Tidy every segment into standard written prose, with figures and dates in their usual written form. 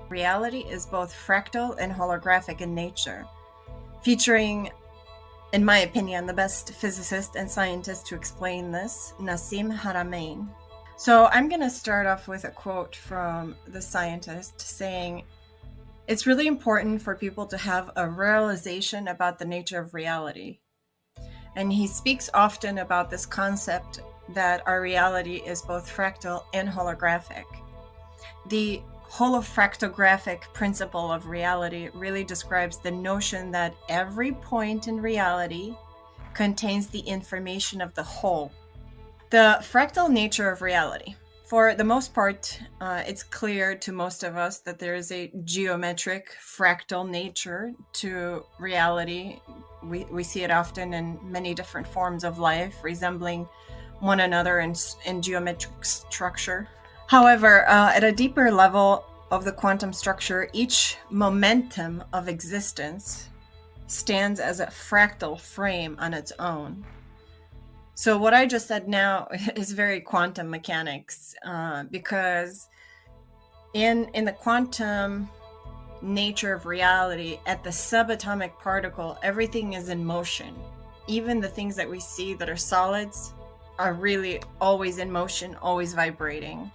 Reality is both fractal and holographic in nature, featuring, in my opinion, the best physicist and scientist to explain this, Nassim Haramein. So I'm going to start off with a quote from the scientist saying, "It's really important for people to have a realization about the nature of reality." And he speaks often about this concept that our reality is both fractal and holographic. The holofractographic principle of reality really describes the notion that every point in reality contains the information of the whole. The fractal nature of reality. For the most part, it's clear to most of us that there is a geometric fractal nature to reality. We see it often in many different forms of life, resembling one another in geometric structure. However, at a deeper level of the quantum structure, each momentum of existence stands as a fractal frame on its own. So what I just said now is very quantum mechanics, because in the quantum nature of reality, at the subatomic particle, everything is in motion. Even the things that we see that are solids are really always in motion, always vibrating.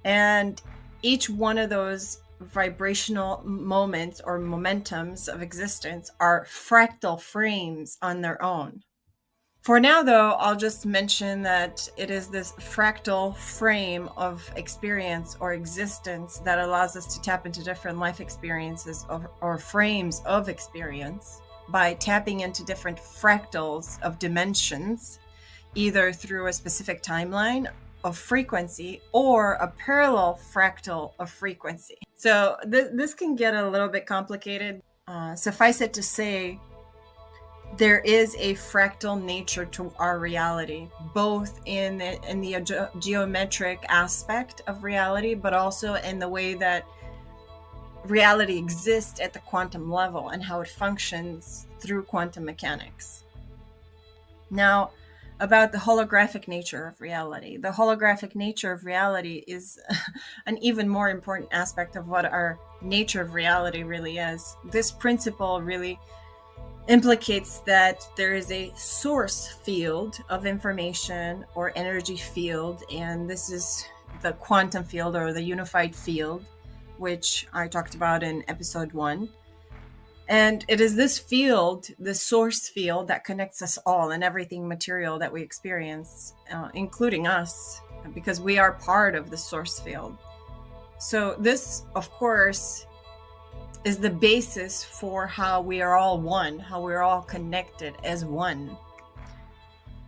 And each one of those vibrational moments or momentums of existence are fractal frames on their own. For now, though, I'll just mention that it is this fractal frame of experience or existence that allows us to tap into different life experiences or frames of experience by tapping into different fractals of dimensions, either through a specific timeline of frequency or a parallel fractal of frequency. So this can get a little bit complicated. Suffice it to say, there is a fractal nature to our reality, both in the geometric aspect of reality, but also in the way that reality exists at the quantum level and how it functions through quantum mechanics. Now, about the holographic nature of reality. The holographic nature of reality is an even more important aspect of what our nature of reality really is. This principle really implicates that there is a source field of information or energy field, and this is the quantum field or the unified field, which I talked about in episode 1. And it is this field, the source field, that connects us all and everything material that we experience, including us, because we are part of the source field. So this, of course, is the basis for how we are all one, how we're all connected as one.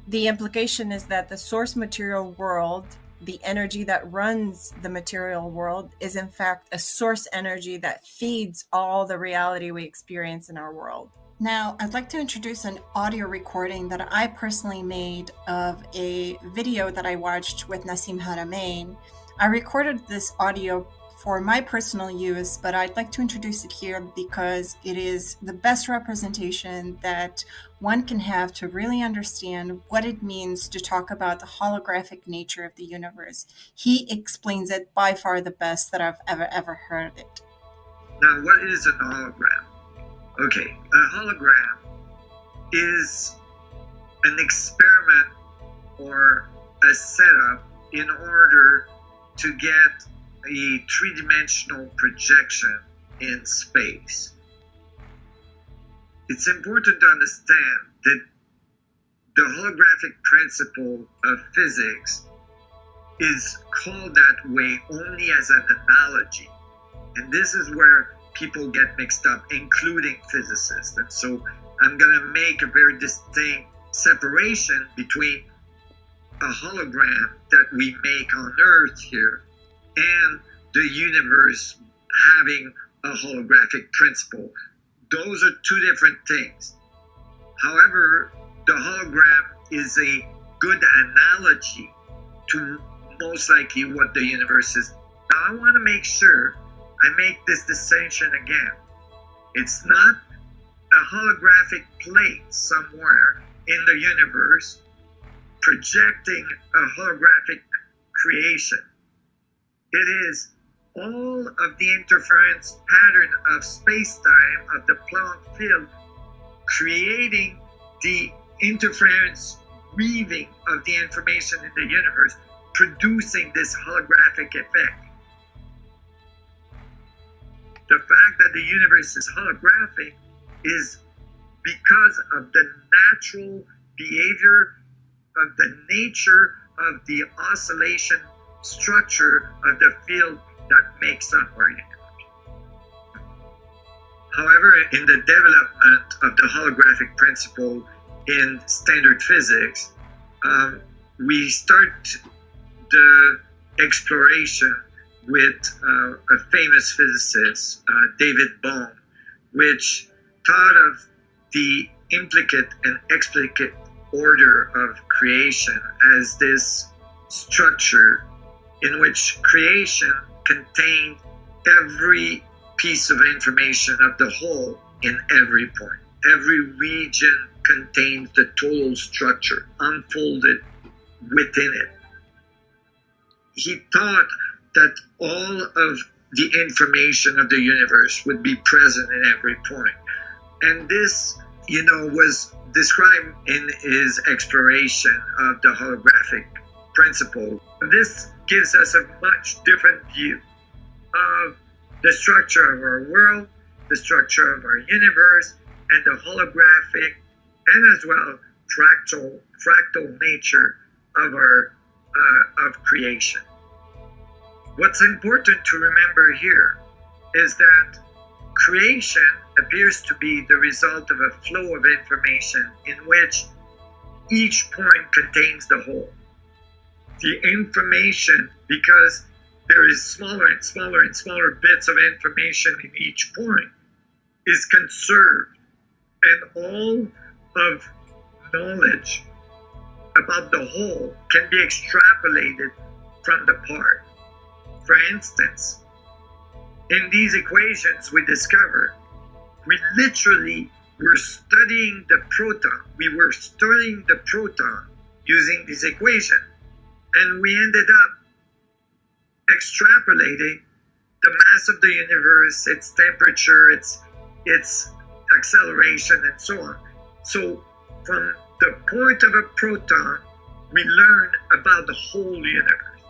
The implication is that the source material world, the energy that runs the material world, is in fact a source energy that feeds all the reality we experience in our world. Now, I'd like to introduce an audio recording that I personally made of a video that I watched with Nassim Haramein. I recorded this audio for my personal use, but I'd like to introduce it here because it is the best representation that one can have to really understand what it means to talk about the holographic nature of the universe. He explains it by far the best that I've ever heard it. Now, what is an hologram? Okay, a hologram is an experiment or a setup in order to get a three-dimensional projection in space. It's important to understand that the holographic principle of physics is called that way only as an analogy. And this is where people get mixed up, including physicists. And so I'm going to make a very distinct separation between a hologram that we make on Earth here and the universe having a holographic principle. Those are two different things. However, the hologram is a good analogy to most likely what the universe is. Now, I want to make sure I make this distinction again. It's not a holographic plate somewhere in the universe projecting a holographic creation. It is all of the interference pattern of space-time of the Planck field, creating the interference weaving of the information in the universe, producing this holographic effect. The fact that the universe is holographic is because of the natural behavior of the nature of the oscillation structure of the field that makes up our universe. However, in the development of the holographic principle in standard physics, we start the exploration with a famous physicist, David Bohm, which thought of the implicate and explicit order of creation as this structure in which creation contained every piece of information of the whole in every point. Every region contains the total structure unfolded within it. He thought that all of the information of the universe would be present in every point. And this, was described in his exploration of the holographic principle. This gives us a much different view of the structure of our world, the structure of our universe, and the holographic and as well fractal nature of our of creation. What's important to remember here is that creation appears to be the result of a flow of information in which each point contains the whole. The information, because there is smaller and smaller and smaller bits of information in each point, is conserved, and all of knowledge about the whole can be extrapolated from the part. For instance, in these equations we discovered, we literally were studying the proton. We were studying the proton using this equation, and we ended up extrapolating the mass of the universe, its temperature, its acceleration, and so on. So from the point of a proton, we learn about the whole universe.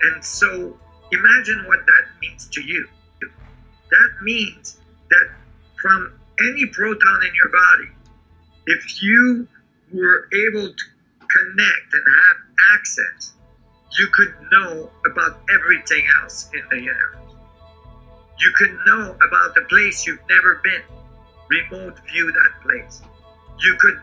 And so imagine what that means to you. That means that from any proton in your body, if you were able to connect and have access, you could know about everything else in the universe. You could know about the place you've never been, remote view that place. You could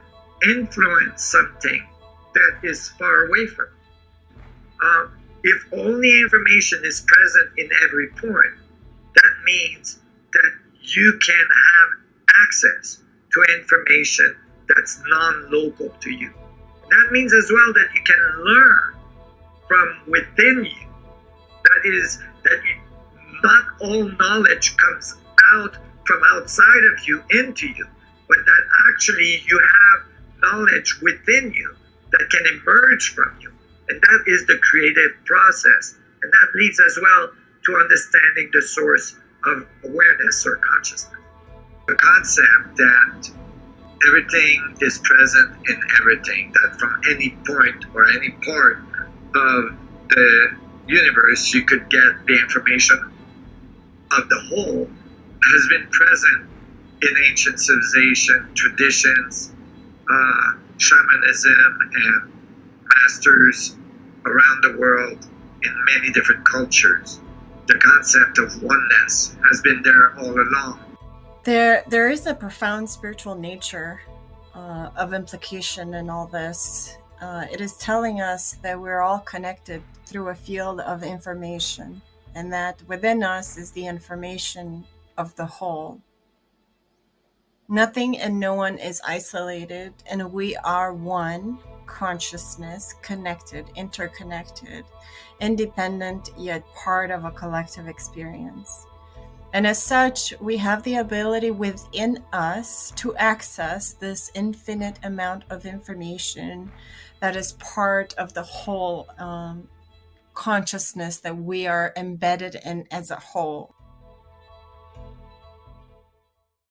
influence something that is far away from you. If only information is present in every point, that means that you can have access to information that's non-local to you. That means as well that you can learn from within you. That is, that not all knowledge comes out from outside of you into you, but that actually you have knowledge within you that can emerge from you. And that is the creative process. And that leads as well to understanding the source of awareness or consciousness. The concept that everything is present in everything, that from any point or any part of the universe you could get the information of the whole, has been present in ancient civilization, traditions, shamanism, and masters around the world in many different cultures. The concept of oneness has been there all along. There is a profound spiritual nature of implication in all this. It is telling us that we're all connected through a field of information, and that within us is the information of the whole. Nothing and no one is isolated, and we are one consciousness, connected, interconnected, independent, yet part of a collective experience. And as such, we have the ability within us to access this infinite amount of information that is part of the whole consciousness that we are embedded in as a whole.